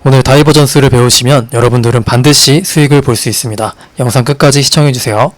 오늘 다이버전스를 배우시면 여러분들은 반드시 수익을 볼 수 있습니다. 영상 끝까지 시청해주세요.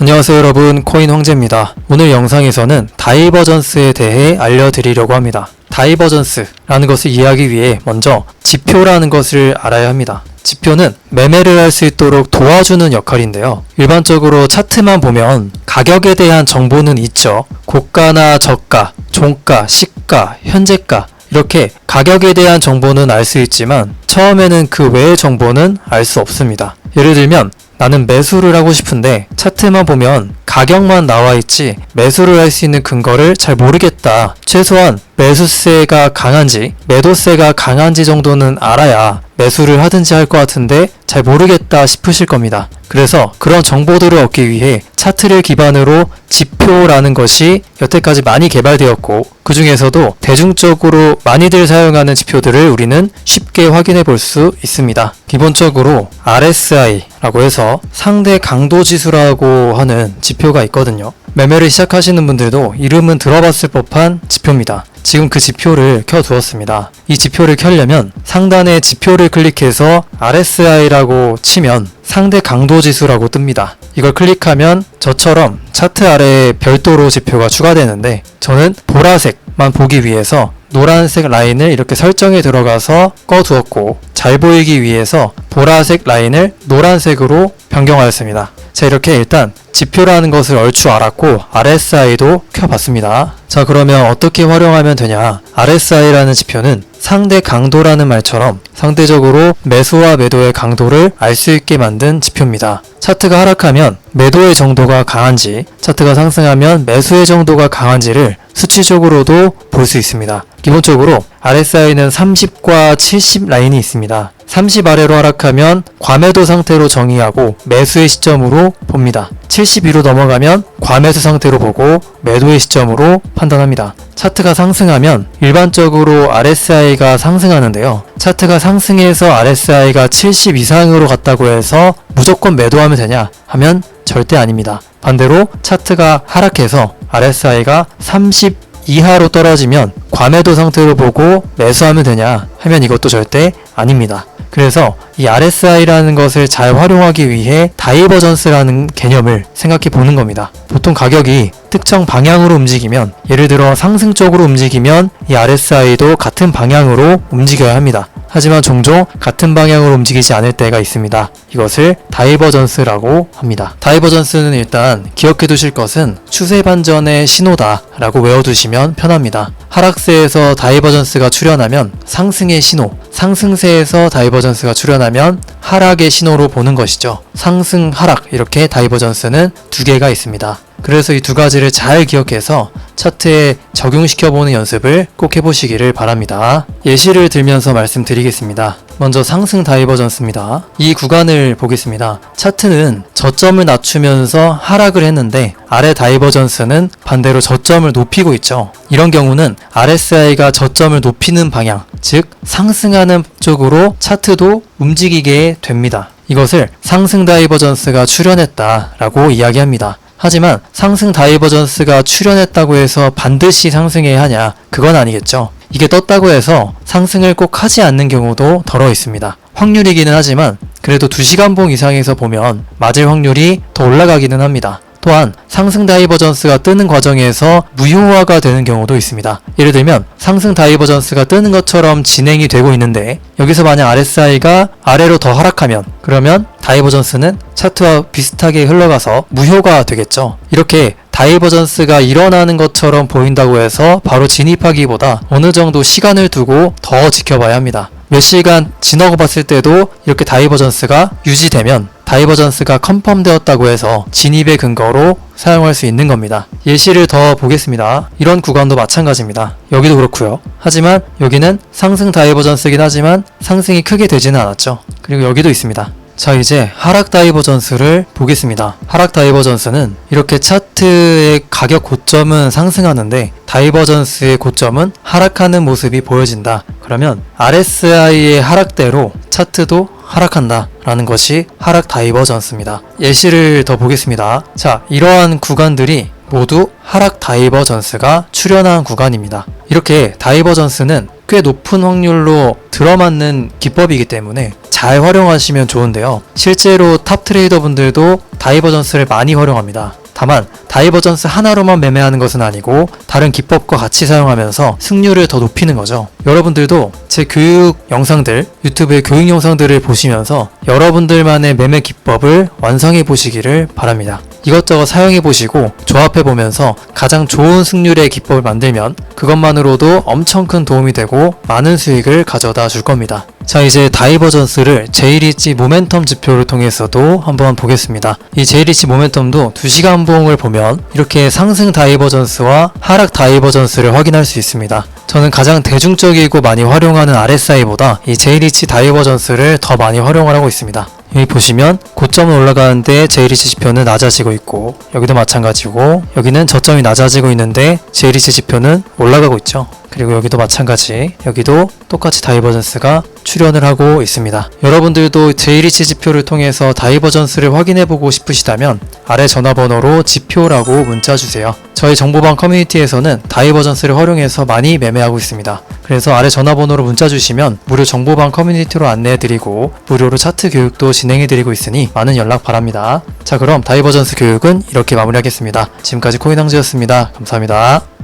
안녕하세요 여러분, 코인 황제입니다. 오늘 영상에서는 다이버전스에 대해 알려드리려고 합니다. 다이버전스라는 것을 이해하기 위해 먼저 지표라는 것을 알아야 합니다. 지표는 매매를 할 수 있도록 도와주는 역할인데요. 일반적으로 차트만 보면 가격에 대한 정보는 있죠. 고가나 저가, 종가, 시가, 현재가 이렇게 가격에 대한 정보는 알 수 있지만 처음에는 그 외의 정보는 알 수 없습니다. 예를 들면 나는 매수를 하고 싶은데 차트만 보면 가격만 나와 있지 매수를 할 수 있는 근거를 잘 모르겠다. 최소한 매수세가 강한지 매도세가 강한지 정도는 알아야 매수를 하든지 할 것 같은데 잘 모르겠다 싶으실 겁니다. 그래서 그런 정보들을 얻기 위해 차트를 기반으로 지표라는 것이 여태까지 많이 개발되었고 그 중에서도 대중적으로 많이들 사용하는 지표들을 우리는 쉽게 확인해 볼 수 있습니다. 기본적으로 RSI라고 해서 상대 강도 지수라고 하는 지표가 있거든요. 매매를 시작하시는 분들도 이름은 들어봤을 법한 지표입니다. 지금 그 지표를 켜두었습니다. 이 지표를 켜려면 상단에 지표를 클릭해서 RSI라고 치면 상대 강도 지수라고 뜹니다. 이걸 클릭하면 저처럼 차트 아래에 별도로 지표가 추가되는데 저는 보라색만 보기 위해서 노란색 라인을 이렇게 설정에 들어가서 꺼두었고 잘 보이기 위해서 보라색 라인을 노란색으로 변경하였습니다. 자, 이렇게 일단 지표라는 것을 얼추 알았고 RSI도 켜봤습니다. 자, 그러면 어떻게 활용하면 되냐? RSI라는 지표는 상대 강도라는 말처럼 상대적으로 매수와 매도의 강도를 알 수 있게 만든 지표입니다. 차트가 하락하면 매도의 정도가 강한지, 차트가 상승하면 매수의 정도가 강한지를 수치적으로도 볼 수 있습니다. 기본적으로 RSI는 30과 70 라인이 있습니다. 30 아래로 하락하면 과매도 상태로 정의하고 매수의 시점으로 봅니다. 70 위로 넘어가면 과매수 상태로 보고 매도의 시점으로 판단합니다. 차트가 상승하면 일반적으로 RSI가 상승하는데요. 차트가 상승해서 RSI가 70 이상으로 갔다고 해서 무조건 매도하면 되냐 하면 절대 아닙니다. 반대로 차트가 하락해서 RSI가 30 이하로 떨어지면 과매도 상태로 보고 매수하면 되냐 하면 이것도 절대 아닙니다. 그래서 이 RSI라는 것을 잘 활용하기 위해 다이버전스라는 개념을 생각해 보는 겁니다. 보통 가격이 특정 방향으로 움직이면 예를 들어 상승 쪽으로 움직이면 이 RSI도 같은 방향으로 움직여야 합니다. 하지만 종종 같은 방향으로 움직이지 않을 때가 있습니다. 이것을 다이버전스라고 합니다. 다이버전스는 일단 기억해 두실 것은 추세 반전의 신호다 라고 외워두시면 편합니다. 하락세에서 다이버전스가 출현하면 상승의 신호, 상승세에서 다이버전스가 출현하면 하락의 신호로 보는 것이죠. 상승, 하락 이렇게 다이버전스는 두 개가 있습니다. 그래서 이 두 가지를 잘 기억해서 차트에 적용시켜보는 연습을 꼭 해보시기를 바랍니다. 예시를 들면서 말씀드리겠습니다. 먼저 상승 다이버전스입니다. 이 구간을 보겠습니다. 차트는 저점을 낮추면서 하락을 했는데 아래 다이버전스는 반대로 저점을 높이고 있죠. 이런 경우는 RSI가 저점을 높이는 방향, 즉 상승하는 쪽으로 차트도 움직이게 됩니다. 이것을 상승 다이버전스가 출현했다라고 이야기합니다. 하지만 상승 다이버전스가 출현했다고 해서 반드시 상승해야 하냐? 그건 아니겠죠. 이게 떴다고 해서 상승을 꼭 하지 않는 경우도 덜어 있습니다. 확률이기는 하지만 그래도 2시간봉 이상에서 보면 맞을 확률이 더 올라가기는 합니다. 또한 상승 다이버전스가 뜨는 과정에서 무효화가 되는 경우도 있습니다. 예를 들면 상승 다이버전스가 뜨는 것처럼 진행이 되고 있는데 여기서 만약 RSI가 아래로 더 하락하면 그러면 다이버전스는 차트와 비슷하게 흘러가서 무효가 되겠죠. 이렇게 다이버전스가 일어나는 것처럼 보인다고 해서 바로 진입하기보다 어느 정도 시간을 두고 더 지켜봐야 합니다. 몇 시간 지나고 봤을 때도 이렇게 다이버전스가 유지되면 다이버전스가 컨펌 되었다고 해서 진입의 근거로 사용할 수 있는 겁니다. 예시를 더 보겠습니다. 이런 구간도 마찬가지입니다. 여기도 그렇고요. 하지만 여기는 상승 다이버전스긴 하지만 상승이 크게 되지는 않았죠. 그리고 여기도 있습니다. 자, 이제 하락 다이버전스를 보겠습니다. 하락 다이버전스는 이렇게 차트의 가격 고점은 상승하는데 다이버전스의 고점은 하락하는 모습이 보여진다. 그러면 RSI의 하락대로 차트도 하락한다 라는 것이 하락 다이버전스입니다. 예시를 더 보겠습니다. 자, 이러한 구간들이 모두 하락 다이버전스가 출현한 구간입니다. 이렇게 다이버전스는 꽤 높은 확률로 들어맞는 기법이기 때문에 잘 활용하시면 좋은데요. 실제로 탑 트레이더 분들도 다이버전스를 많이 활용합니다. 다만 다이버전스 하나로만 매매하는 것은 아니고 다른 기법과 같이 사용하면서 승률을 더 높이는 거죠. 여러분들도 제 교육 영상들, 유튜브의 교육 영상들을 보시면서 여러분들만의 매매 기법을 완성해 보시기를 바랍니다. 이것저것 사용해 보시고 조합해 보면서 가장 좋은 승률의 기법을 만들면 그것만으로도 엄청 큰 도움이 되고 많은 수익을 가져다 줄 겁니다. 자, 이제 다이버전스를 제이리치 모멘텀 지표를 통해서도 한번 보겠습니다. 이 제이리치 모멘텀도 2시간 봉을 보면 이렇게 상승 다이버전스와 하락 다이버전스를 확인할 수 있습니다. 저는 가장 대중적이고 많이 활용하는 RSI보다 이 제이리치 다이버전스를 더 많이 활용을 하고 있습니다. 여기 보시면 고점은 올라가는데 제이리치 지표는 낮아지고 있고, 여기도 마찬가지고, 여기는 저점이 낮아지고 있는데 제이리치 지표는 올라가고 있죠. 그리고 여기도 마찬가지, 여기도 똑같이 다이버전스가 출현을 하고 있습니다. 여러분들도 제이리치 지표를 통해서 다이버전스를 확인해보고 싶으시다면 아래 전화번호로 지표라고 문자 주세요. 저희 정보방 커뮤니티에서는 다이버전스를 활용해서 많이 매매하고 있습니다. 그래서 아래 전화번호로 문자 주시면 무료 정보방 커뮤니티로 안내해드리고 무료로 차트 교육도 진행해드리고 있으니 많은 연락 바랍니다. 자, 그럼 다이버전스 교육은 이렇게 마무리하겠습니다. 지금까지 코인왕즈였습니다. 감사합니다.